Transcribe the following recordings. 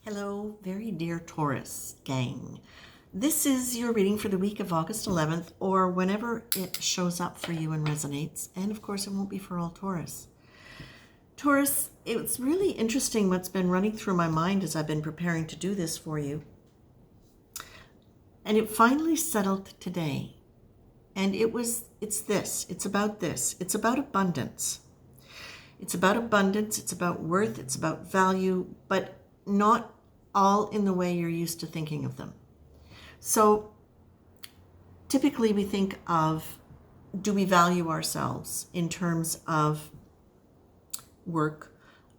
Hello, very dear Taurus gang. This is your reading for the week of August 11th, or whenever it shows up for you and resonates. And of course, it won't be for all Taurus. Taurus, it's really interesting what's been running through my mind as I've been preparing to do this for you. And it finally settled today. And it's about this. It's about abundance. It's about abundance, it's about worth, it's about value, but not all in the way you're used to thinking of them. So typically we think of, do we value ourselves in terms of work?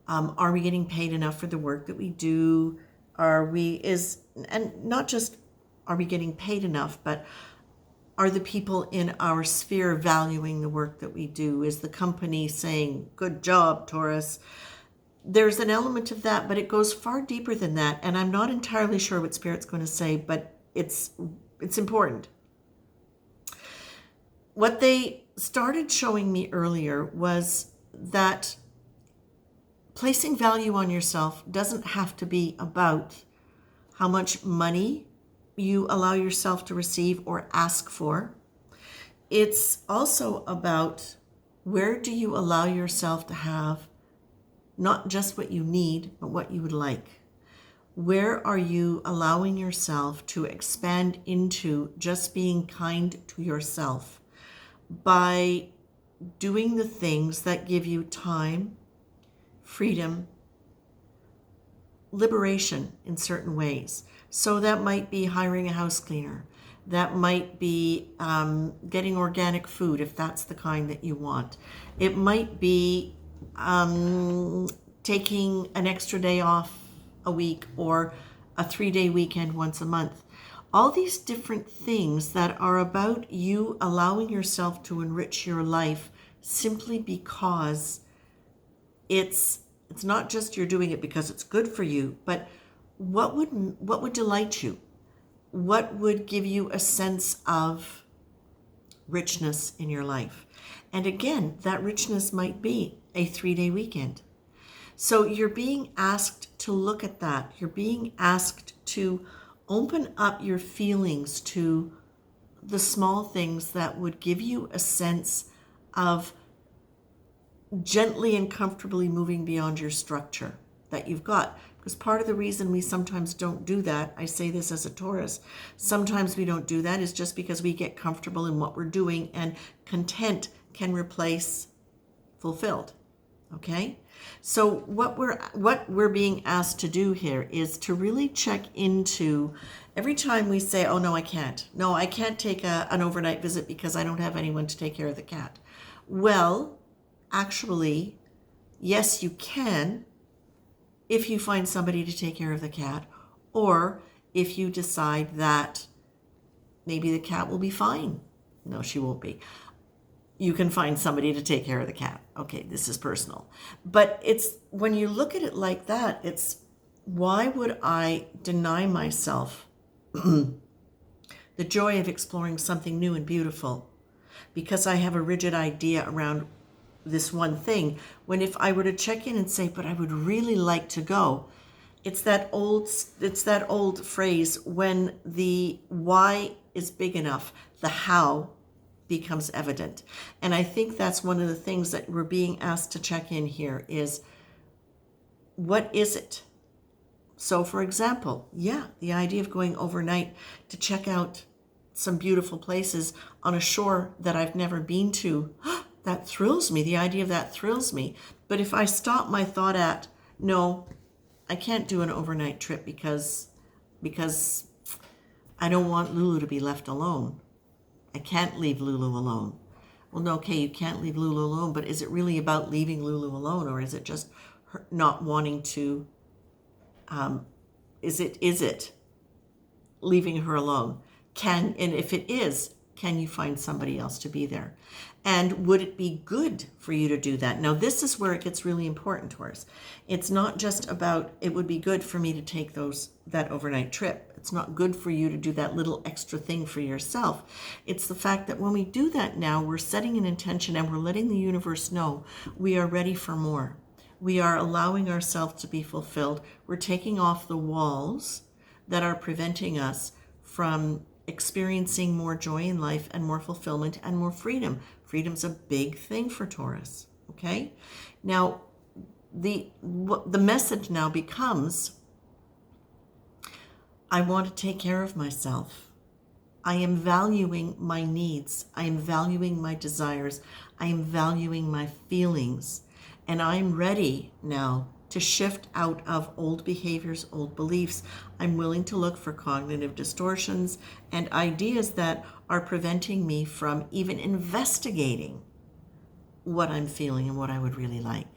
Are we getting paid enough for the work that we do? And not just are we getting paid enough, but are the people in our sphere valuing the work that we do? Is the company saying, good job, Taurus? There's an element of that, but it goes far deeper than that. And I'm not entirely sure what Spirit's going to say, but it's important. What they started showing me earlier was that placing value on yourself doesn't have to be about how much money you allow yourself to receive or ask for. It's also about, where do you allow yourself to have not just what you need, but what you would like? Where are you allowing yourself to expand into just being kind to yourself by doing the things that give you time, freedom, liberation in certain ways? So that might be hiring a house cleaner. That might be getting organic food if that's the kind that you want. It might be taking an extra day off a week or a 3-day weekend once a month. All these different things that are about you allowing yourself to enrich your life simply because it's not just you're doing it because it's good for you, but what would delight you? What would give you a sense of richness in your life? And again, that richness might be a 3-day weekend. So you're being asked to look at that. You're being asked to open up your feelings to the small things that would give you a sense of gently and comfortably moving beyond your structure that you've got. Because part of the reason we sometimes don't do that, I say this as a Taurus, sometimes we don't do that is just because we get comfortable in what we're doing, and content can replace fulfilled. Okay? So what we're being asked to do here is to really check into, every time we say, oh no, I can't. No, I can't take an overnight visit because I don't have anyone to take care of the cat. Well, actually, yes, you can, if you find somebody to take care of the cat, or if you decide that maybe the cat will be fine. No, she won't be. You can find somebody to take care of the cat. Okay, this is personal. But it's, when you look at it like that, it's, why would I deny myself the joy of exploring something new and beautiful because I have a rigid idea around this one thing, when if I were to check in and say, but I would really like to go, it's that old phrase, when the why is big enough, the how becomes evident. And I think that's one of the things that we're being asked to check in here is, what is it? So for example, the idea of going overnight to check out some beautiful places on a shore that I've never been to, that thrills me. The idea of that thrills me. But if I stop my thought at, no, I can't do an overnight trip because I don't want Lulu to be left alone. I can't leave Lulu alone. Well, no, okay, you can't leave Lulu alone, but is it really about leaving Lulu alone, or is it just her not wanting to, is it leaving her alone? And if it is, can you find somebody else to be there? And would it be good for you to do that? Now, this is where it gets really important, Taurus. It's not just about, it would be good for me to take that overnight trip. It's not good for you to do that little extra thing for yourself. It's the fact that when we do that now, we're setting an intention and we're letting the universe know we are ready for more. We are allowing ourselves to be fulfilled. We're taking off the walls that are preventing us from experiencing more joy in life and more fulfillment and more freedom. Freedom's a big thing for Taurus, okay? Now, the message now becomes, I want to take care of myself. I am valuing my needs. I am valuing my desires. I am valuing my feelings. And I'm ready now to shift out of old behaviors, old beliefs. I'm willing to look for cognitive distortions and ideas that are preventing me from even investigating what I'm feeling and what I would really like.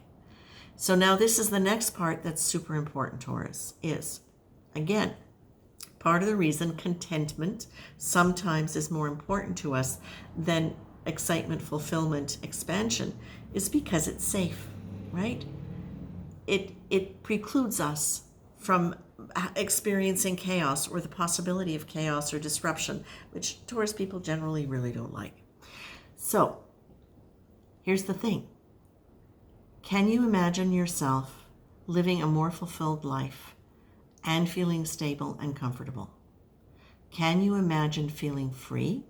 So now this is the next part that's super important, Taurus, is, again, part of the reason contentment sometimes is more important to us than excitement, fulfillment, expansion is because it's safe, right? It precludes us from experiencing chaos or the possibility of chaos or disruption, which Taurus people generally really don't like. So here's the thing. Can you imagine yourself living a more fulfilled life and feeling stable and comfortable? Can you imagine feeling free,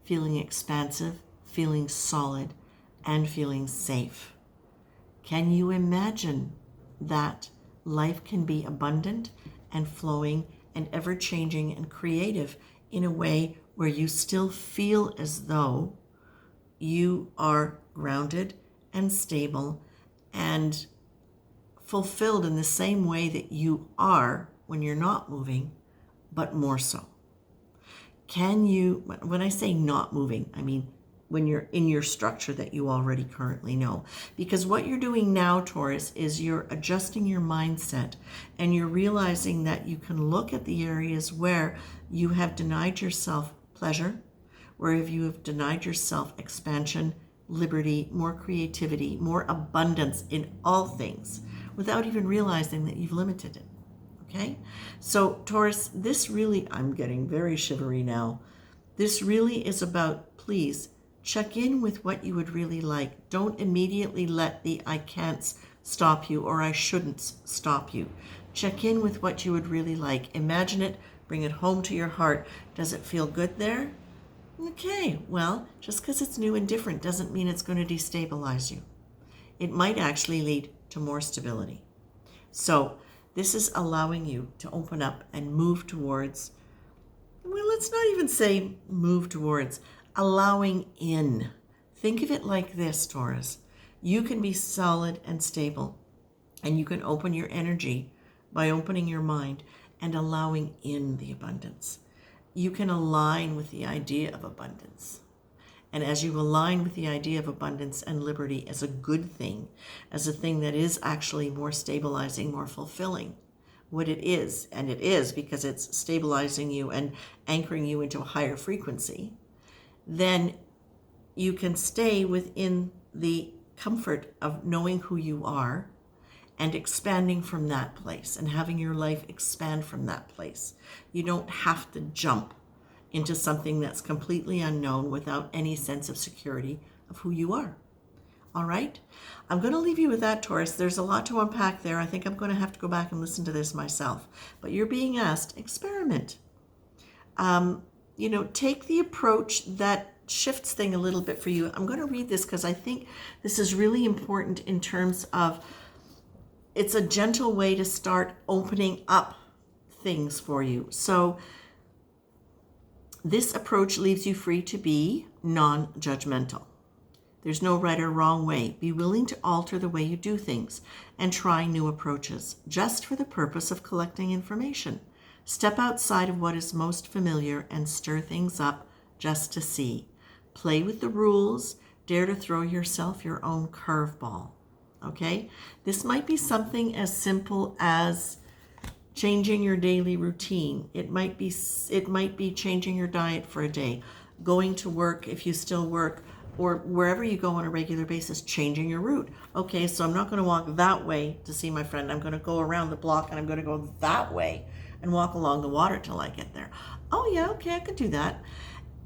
feeling expansive, feeling solid, and feeling safe? Can you imagine that life can be abundant and flowing and ever-changing and creative in a way where you still feel as though you are grounded and stable and fulfilled in the same way that you are when you're not moving, but more so? Can you, when I say not moving, I mean when you're in your structure that you already currently know. Because what you're doing now, Taurus, is you're adjusting your mindset and you're realizing that you can look at the areas where you have denied yourself pleasure, where you have denied yourself expansion, liberty, more creativity, more abundance in all things, without even realizing that you've limited it. Okay? So Taurus, this really, I'm getting very shivery now. This really is about, please, check in with what you would really like. Don't immediately let the I can'ts stop you or I shouldn't stop you. Check in with what you would really like. Imagine it, bring it home to your heart. Does it feel good there? Okay, well, just because it's new and different doesn't mean it's going to destabilize you. It might actually lead to more stability. So this is allowing you to open up and move towards, well, let's not even say move towards, allowing in. Think of it like this, Taurus. You can be solid and stable, and you can open your energy by opening your mind and allowing in the abundance. You can align with the idea of abundance. And as you align with the idea of abundance and liberty as a good thing, as a thing that is actually more stabilizing, more fulfilling, what it is, and it is because it's stabilizing you and anchoring you into a higher frequency, then you can stay within the comfort of knowing who you are and expanding from that place and having your life expand from that place. You don't have to jump into something that's completely unknown without any sense of security of who you are. All right? I'm going to leave you with that, Taurus. There's a lot to unpack there. I think I'm going to have to go back and listen to this myself. But you're being asked, experiment. Take the approach that shifts thing a little bit for you. I'm going to read this because I think this is really important in terms of it's a gentle way to start opening up things for you. So this approach leaves you free to be non-judgmental. There's no right or wrong way. Be willing to alter the way you do things and try new approaches just for the purpose of collecting information. Step outside of what is most familiar and stir things up just to see. Play with the rules. Dare to throw yourself your own curveball. Okay? This might be something as simple as changing your daily routine. It might be changing your diet for a day, going to work if you still work, or wherever you go on a regular basis, changing your route. Okay, so I'm not going to walk that way to see my friend. I'm going to go around the block and I'm going to go that way and walk along the water till I get there. Oh yeah, okay, I could do that.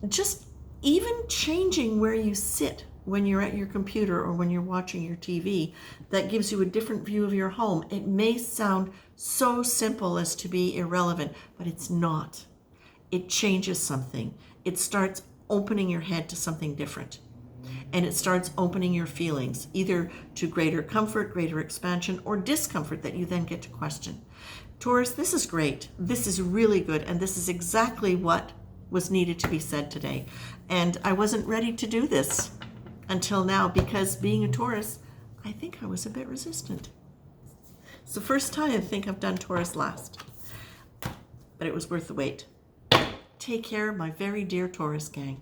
Just even changing where you sit when you're at your computer or when you're watching your TV that gives you a different view of your home. It may sound so simple as to be irrelevant, but it's not. It changes something. It starts opening your head to something different. And it starts opening your feelings, either to greater comfort, greater expansion, or discomfort that you then get to question. Taurus, this is great. This is really good. And this is exactly what was needed to be said today. And I wasn't ready to do this until now because being a Taurus, I think I was a bit resistant. It's the first time I think I've done Taurus last, but it was worth the wait. Take care, my very dear Taurus gang.